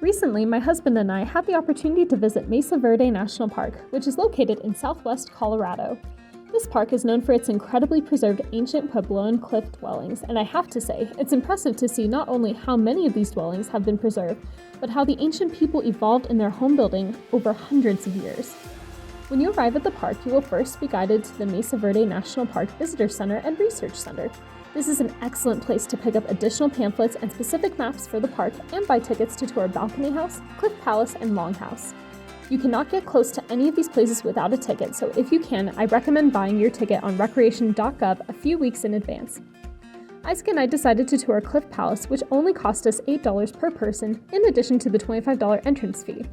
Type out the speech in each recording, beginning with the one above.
Recently, my husband and I had the opportunity to visit Mesa Verde National Park, which is located in southwest Colorado. This park is known for its incredibly preserved ancient Puebloan cliff dwellings, and I have to say, it's impressive to see not only how many of these dwellings have been preserved, but how the ancient people evolved in their home building over hundreds of years. When you arrive at the park, you will first be guided to the Mesa Verde National Park Visitor Center and Research Center. This is an excellent place to pick up additional pamphlets and specific maps for the park and buy tickets to tour Balcony House, Cliff Palace, and Longhouse. You cannot get close to any of these places without a ticket, so if you can, I recommend buying your ticket on recreation.gov a few weeks in advance. Isaac and I decided to tour Cliff Palace, which only cost us $8 per person, in addition to the $25 entrance fee.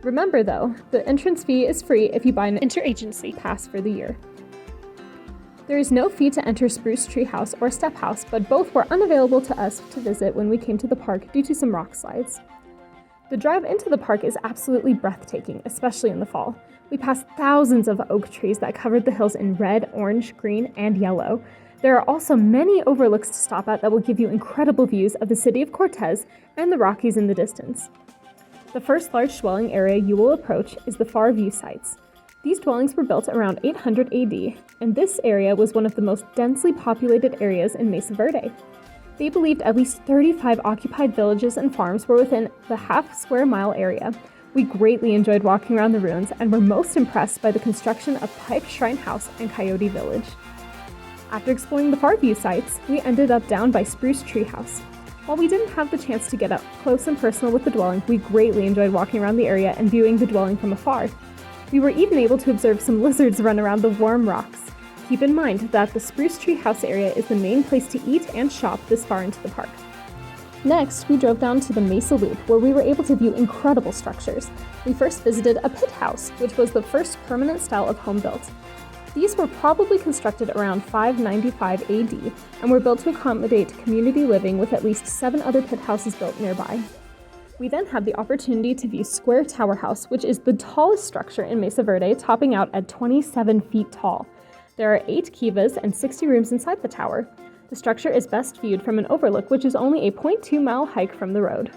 Remember though, the entrance fee is free if you buy an interagency pass for the year. There is no fee to enter Spruce Tree House or Step House, but both were unavailable to us to visit when we came to the park due to some rock slides. The drive into the park is absolutely breathtaking, especially in the fall. We passed thousands of oak trees that covered the hills in red, orange, green, and yellow. There are also many overlooks to stop at that will give you incredible views of the city of Cortez and the Rockies in the distance. The first large dwelling area you will approach is the Far View sites. These dwellings were built around 800 AD, and this area was one of the most densely populated areas in Mesa Verde. They believed at least 35 occupied villages and farms were within the half-square-mile area. We greatly enjoyed walking around the ruins and were most impressed by the construction of Pipe Shrine House and Coyote Village. After exploring the Far View sites, we ended up down by Spruce Tree House. While we didn't have the chance to get up close and personal with the dwelling, we greatly enjoyed walking around the area and viewing the dwelling from afar. We were even able to observe some lizards run around the warm rocks. Keep in mind that the Spruce Tree House area is the main place to eat and shop this far into the park. Next, we drove down to the Mesa Loop, where we were able to view incredible structures. We first visited a pit house, which was the first permanent style of home built. These were probably constructed around 595 AD and were built to accommodate community living with at least 7 other pit houses built nearby. We then had the opportunity to view Square Tower House, which is the tallest structure in Mesa Verde, topping out at 27 feet tall. There are 8 kivas and 60 rooms inside the tower. The structure is best viewed from an overlook, which is only a 0.2-mile hike from the road.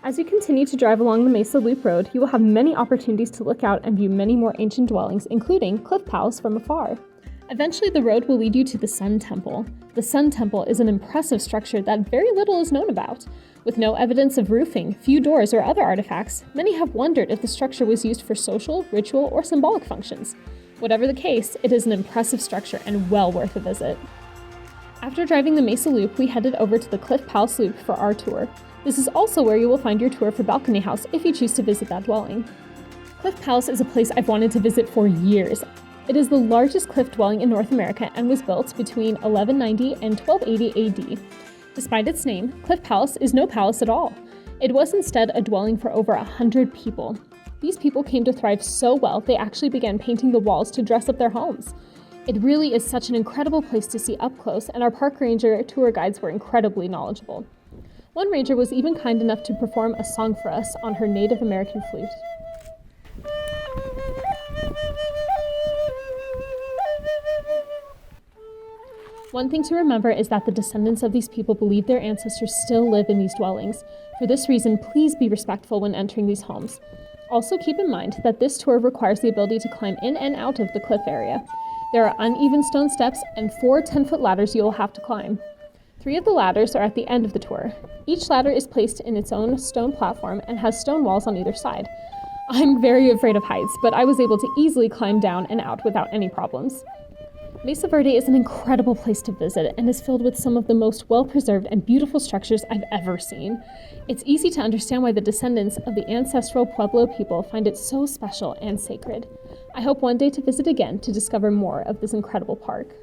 As you continue to drive along the Mesa Loop Road, you will have many opportunities to look out and view many more ancient dwellings, including Cliff Palace from afar. Eventually, the road will lead you to the Sun Temple. The Sun Temple is an impressive structure that very little is known about. With no evidence of roofing, few doors, or other artifacts, many have wondered if the structure was used for social, ritual, or symbolic functions. Whatever the case, it is an impressive structure and well worth a visit. After driving the Mesa Loop, we headed over to the Cliff Palace Loop for our tour. This is also where you will find your tour for Balcony House if you choose to visit that dwelling. Cliff Palace is a place I've wanted to visit for years. It is the largest cliff dwelling in North America and was built between 1190 and 1280 AD. Despite its name, Cliff Palace is no palace at all. It was instead a dwelling for over 100 people. These people came to thrive so well, they actually began painting the walls to dress up their homes. It really is such an incredible place to see up close, and our park ranger tour guides were incredibly knowledgeable. One ranger was even kind enough to perform a song for us on her Native American flute. One thing to remember is that the descendants of these people believe their ancestors still live in these dwellings. For this reason, please be respectful when entering these homes. Also keep in mind that this tour requires the ability to climb in and out of the cliff area. There are uneven stone steps and 4 10-foot ladders you will have to climb. 3 of the ladders are at the end of the tour. Each ladder is placed in its own stone platform and has stone walls on either side. I'm very afraid of heights, but I was able to easily climb down and out without any problems. Mesa Verde is an incredible place to visit and is filled with some of the most well-preserved and beautiful structures I've ever seen. It's easy to understand why the descendants of the ancestral Pueblo people find it so special and sacred. I hope one day to visit again to discover more of this incredible park.